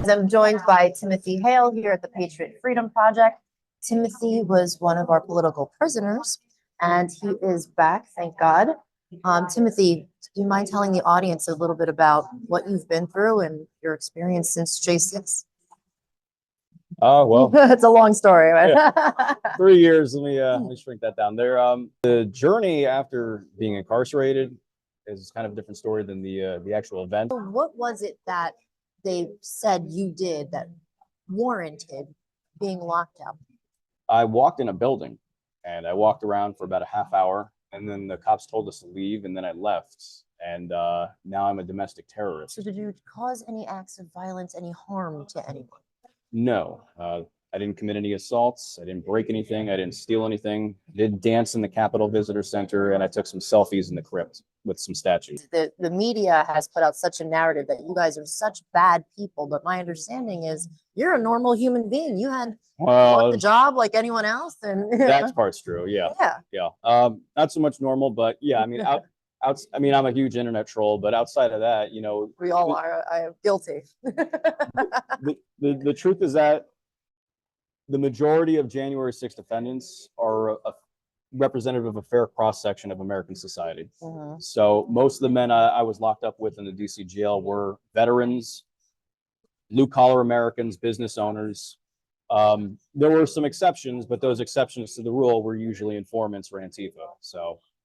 I'm joined by Timothy Hale here at the Patriot Freedom Project. Timothy was one of our political prisoners, and he is back, thank God. Timothy, do you mind telling the audience a little bit about what you've been through and your experience since J6? Well, it's a long story, right? Yeah. 3 years. Let me shrink that down. The journey after being incarcerated is kind of a different story than the actual event. What was it that they said you did that warranted being locked up? I walked in a building and I walked around for about a half hour, and then the cops told us to leave, and then I left. And now I'm a domestic terrorist. So did you cause any acts of violence, any harm to anyone? No, I didn't commit any assaults. I didn't break anything. I didn't steal anything. I did dance in the Capitol Visitor Center, and I took some selfies in the crypt with some statues. The media has put out such a narrative that you guys are such bad people, but my understanding is you're a normal human being. You had the job like anyone else, and that part's true. Yeah. Not so much normal, but yeah. I mean, I'm a huge internet troll, but outside of that, we all are. I am guilty. the truth is that the majority of January 6th defendants are a representative of a fair cross-section of American society. So most of the men I was locked up with in the DC jail were veterans, blue-collar Americans, business owners. There were some exceptions, but those exceptions to the rule were usually informants for Antifa.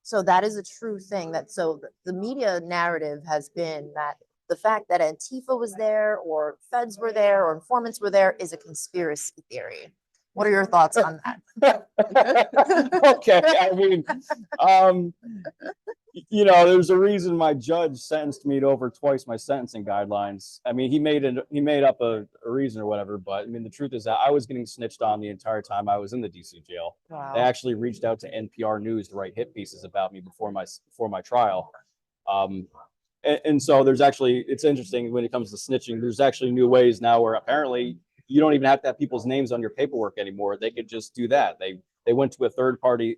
So that is a true thing. The media narrative has been that the fact that Antifa was there or feds were there or informants were there is a conspiracy theory. What are your thoughts on that? Okay. I mean, there's a reason my judge sentenced me to over twice my sentencing guidelines. I mean, he made up a reason or whatever, but I mean, the truth is that I was getting snitched on the entire time I was in the DC jail. Wow. They actually reached out to NPR News to write hit pieces about me before my trial. And so it's interesting when it comes to snitching. There's actually new ways now where apparently you don't even have to have people's names on your paperwork anymore. They could just do that. They went to a third party.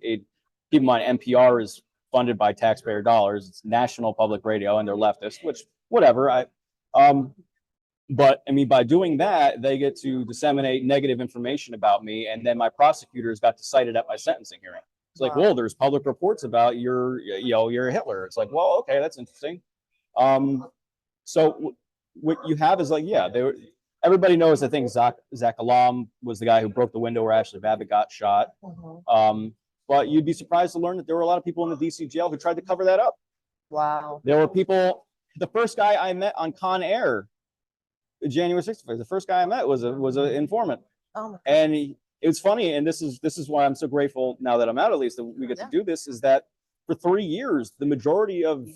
Keep in mind, NPR is funded by taxpayer dollars. It's national public radio, and they're leftist, which whatever. But I mean, by doing that, they get to disseminate negative information about me, and then my prosecutors got to cite it at my sentencing hearing. It's like, well, there's public reports about you're a Hitler. It's like, well, okay, that's interesting. So what you have is like, yeah, everybody knows. I think Zach Alam was the guy who broke the window where Ashley Babbitt got shot. But you'd be surprised to learn that there were a lot of people in the DC jail who tried to cover that up. Wow. There were people. The first guy I met on Con Air, January 6th, the first guy I met was an informant. And it was funny, and this is why I'm so grateful now that I'm out, at least, that we get to do this, is that for 3 years, the majority of,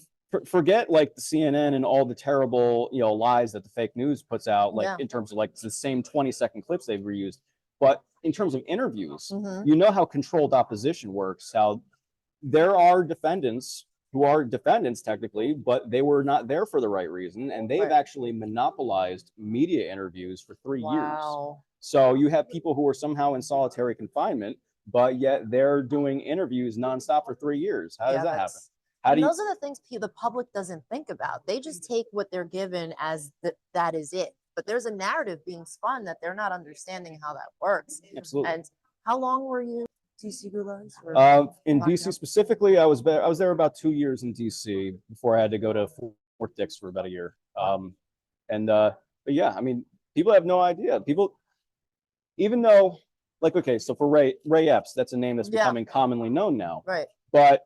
forget like the CNN and all the terrible lies that the fake news puts out, in terms of like the same 20-second clips they've reused, but in terms of interviews, you know how controlled opposition works, how there are defendants who are defendants technically, but they were not there for the right reason, and they've actually monopolized media interviews for 3 years. So you have people who are somehow in solitary confinement, but yet they're doing interviews nonstop for 3 years. How does that happen? Those are the things the public doesn't think about. They just take what they're given as that is it. But there's a narrative being spun that they're not understanding how that works. Absolutely. And how long were you DC gulags? In DC specifically, I was there about 2 years in DC before I had to go to Fort Dix for about a year. But yeah, I mean, people have no idea. People, even though, like, okay, so for Ray Epps, that's a name that's becoming commonly known now. Right. But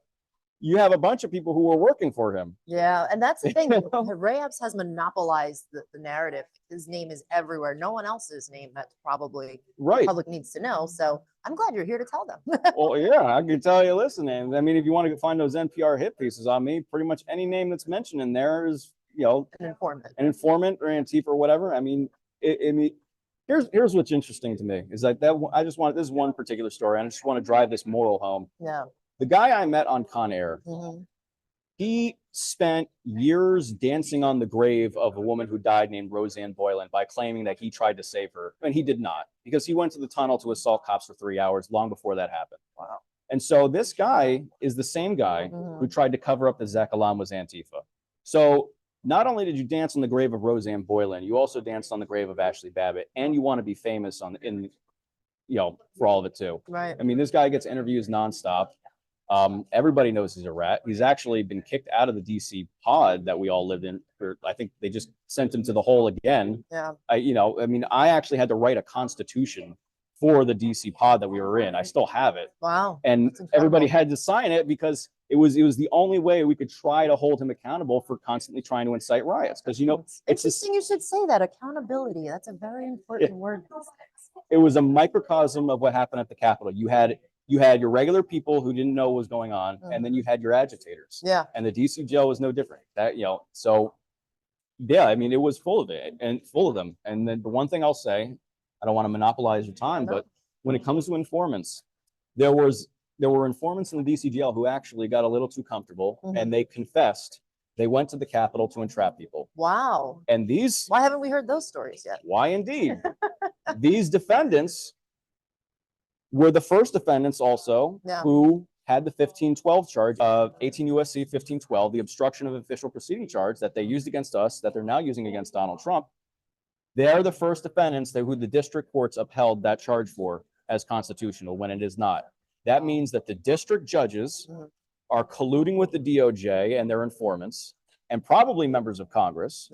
you have a bunch of people who were working for him. Yeah, and that's the thing. Ray Epps has monopolized the narrative. His name is everywhere. No one else's name that probably the public needs to know. So I'm glad you're here to tell them. Well, yeah, I can tell you, listen, I mean, if you want to find those NPR hit pieces on me, pretty much any name that's mentioned in there is, an informant or Antifa or whatever. I mean, here's what's interesting to me is that this is one particular story, and I just want to drive this moral home. Yeah. The guy I met on Con Air, he spent years dancing on the grave of a woman who died named Roseanne Boylan by claiming that he tried to save her. And he did not, because he went to the tunnel to assault cops for 3 hours long before that happened. Wow. And so this guy is the same guy who tried to cover up that Zach Alam was Antifa. So not only did you dance on the grave of Roseanne Boylan, you also danced on the grave of Ashley Babbitt, and you want to be famous for all of it too. Right. I mean, this guy gets interviews nonstop. Everybody knows he's a rat. He's actually been kicked out of the DC pod that we all lived in. I think they just sent him to the hole again. Yeah. I actually had to write a constitution for the DC pod that we were in. I still have it. Wow. And everybody had to sign it because it was the only way we could try to hold him accountable for constantly trying to incite riots. Because it's interesting you should say that. Accountability. That's a very important word. It was a microcosm of what happened at the Capitol. You had your regular people who didn't know what was going on, and then you had your agitators. Yeah. And the DC jail was no different. So yeah, I mean, it was full of it and full of them. And then the one thing I'll say, I don't want to monopolize your time, but when it comes to informants, there were informants in the DC jail who actually got a little too comfortable, and they confessed. They went to the Capitol to entrap people. Wow. And why haven't we heard those stories yet? Why indeed? These defendants were the first defendants also who had the 1512 charge of 18 USC 1512, the obstruction of official proceeding charge that they used against us, that they're now using against Donald Trump. They're the first defendants who the district courts upheld that charge for as constitutional when it is not. That means that the district judges are colluding with the DOJ and their informants, and probably members of Congress,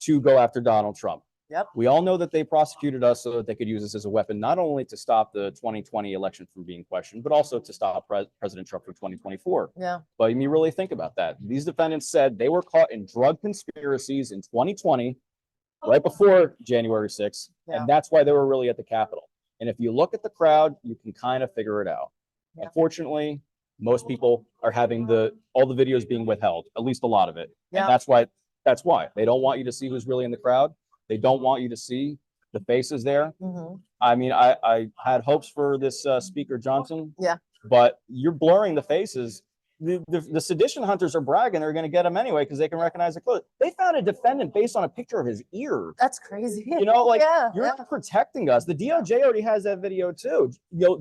to go after Donald Trump. Yep. We all know that they prosecuted us so that they could use this as a weapon, not only to stop the 2020 election from being questioned, but also to stop President Trump for 2024. Yeah. But you really think about that. These defendants said they were caught in drug conspiracies in 2020, right before January 6th, and that's why they were really at the Capitol. And if you look at the crowd, you can kind of figure it out. Yeah. Unfortunately, most people are having all the videos being withheld, at least a lot of it. Yeah. And that's why they don't want you to see who's really in the crowd. They don't want you to see the faces there. I mean, I had hopes for this Speaker Johnson. Yeah. But you're blurring the faces. The sedition hunters are bragging they're going to get him anyway because they can recognize the clothes. They found a defendant based on a picture of his ear. That's crazy. You're protecting us. The DOJ already has that video too.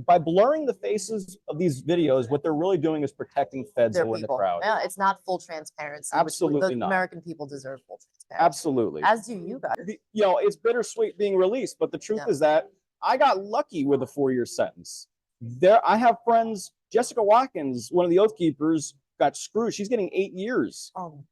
By blurring the faces of these videos, what they're really doing is protecting feds who are in the crowd. Yeah, it's not full transparency. Absolutely not. American people deserve full transparency. Absolutely. As do you guys. It's bittersweet being released, but the truth is that I got lucky with a 4-year sentence. I have friends. Jessica Watkins, one of the Oath Keepers, got screwed. She's getting 8 years. Tom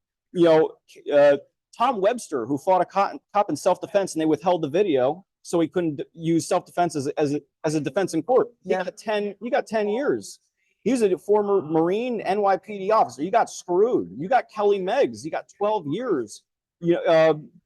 Webster, who fought a cop in self-defense, and they withheld the video so he couldn't use self-defense as a defense in court. He got 10 years. He's a former Marine NYPD officer. You got screwed. You got Kelly Meggs. He got 12 years.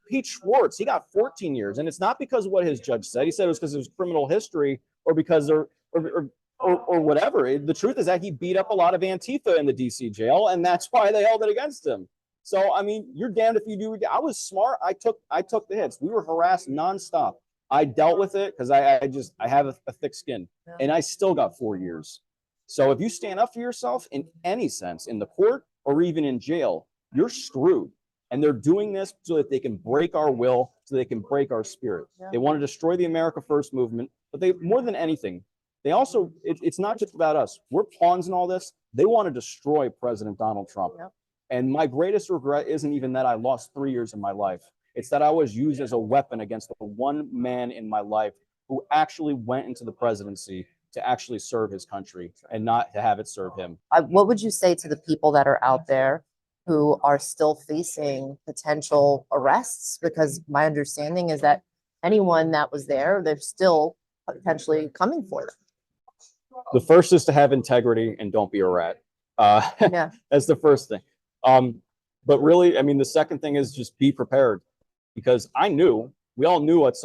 Pete Schwartz, he got 14 years. And it's not because of what his judge said. He said it was because of his criminal history or because or whatever. The truth is that he beat up a lot of Antifa in the DC jail, and that's why they held it against him. So, I mean, you're damned if you do. I was smart. I took the hits. We were harassed nonstop. I dealt with it because I have a thick skin, and I still got 4 years. So if you stand up for yourself in any sense, in the court or even in jail, you're screwed. And they're doing this so that they can break our will, so they can break our spirit. Yeah. They want to destroy the America First movement, but they, more than anything, they also, it's not just about us. We're pawns in all this. They want to destroy President Donald Trump. Yep. And my greatest regret isn't even that I lost 3 years of my life. It's that I was used as a weapon against the one man in my life who actually went into the presidency to actually serve his country and not to have it serve him. What would you say to the people that are out there who are still facing potential arrests? Because my understanding is that anyone that was there, they're still potentially coming for them. The first is to have integrity and don't be a rat. That's the first thing. But really, I mean, the second thing is just be prepared, because we all knew what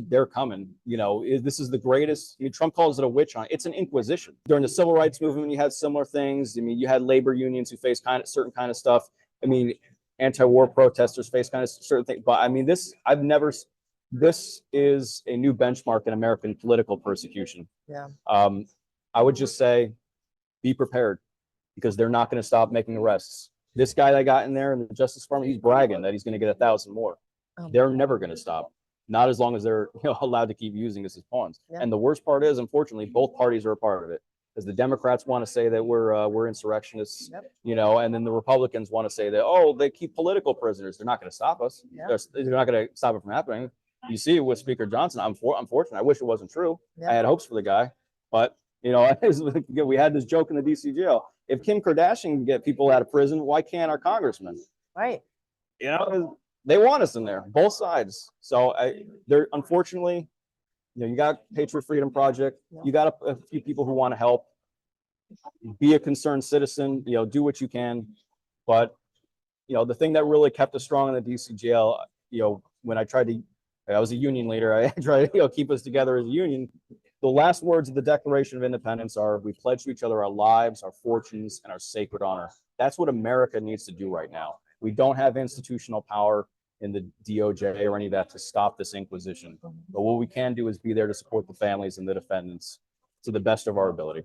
they're coming. This is the greatest. I mean, Trump calls it a witch hunt. It's an inquisition. During the civil rights movement, you had similar things. I mean, you had labor unions who faced certain kind of stuff. I mean, anti-war protesters face kind of certain things. But I mean, this is a new benchmark in American political persecution. Yeah. I would just say, be prepared, because they're not going to stop making arrests. This guy that got in there in the Justice Department, he's bragging that he's going to get 1,000 more. They're never going to stop. Not as long as they're allowed to keep using us as pawns. Yeah. And the worst part is, unfortunately, both parties are a part of it. because the Democrats want to say that we're insurrectionists, Yep. you know, and then the Republicans want to say that, oh, they keep political prisoners. They're not going to stop us. Yep. They're not going to stop it from happening. You see it with Speaker Johnson. I'm fortunate. I wish it wasn't true. Yep. I had hopes for the guy, but you know, we had this joke in the DC jail. If Kim Kardashian can get people out of prison, why can't our congressmen? Right. You know, they want us in there, both sides. So they're unfortunately, you know, you got Patriot Freedom Project, you got a few people who want to help. Be a concerned citizen, you know, do what you can. But, you know, the thing that really kept us strong in the DC jail, you know, when I was a union leader, I tried to, you know, keep us together as a union. The last words of the Declaration of Independence are, we pledge to each other our lives, our fortunes, and our sacred honor. That's what America needs to do right now. We don't have institutional power in the DOJ or any of that to stop this inquisition. But what we can do is be there to support the families and the defendants to the best of our ability.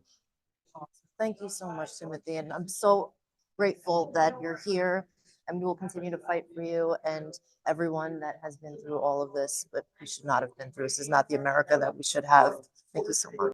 Awesome. Thank you so much, Timothy. And I'm so grateful that you're here, and we will continue to fight for you and everyone that has been through all of this, but we should not have been through. This is not the America that we should have. Thank you so much.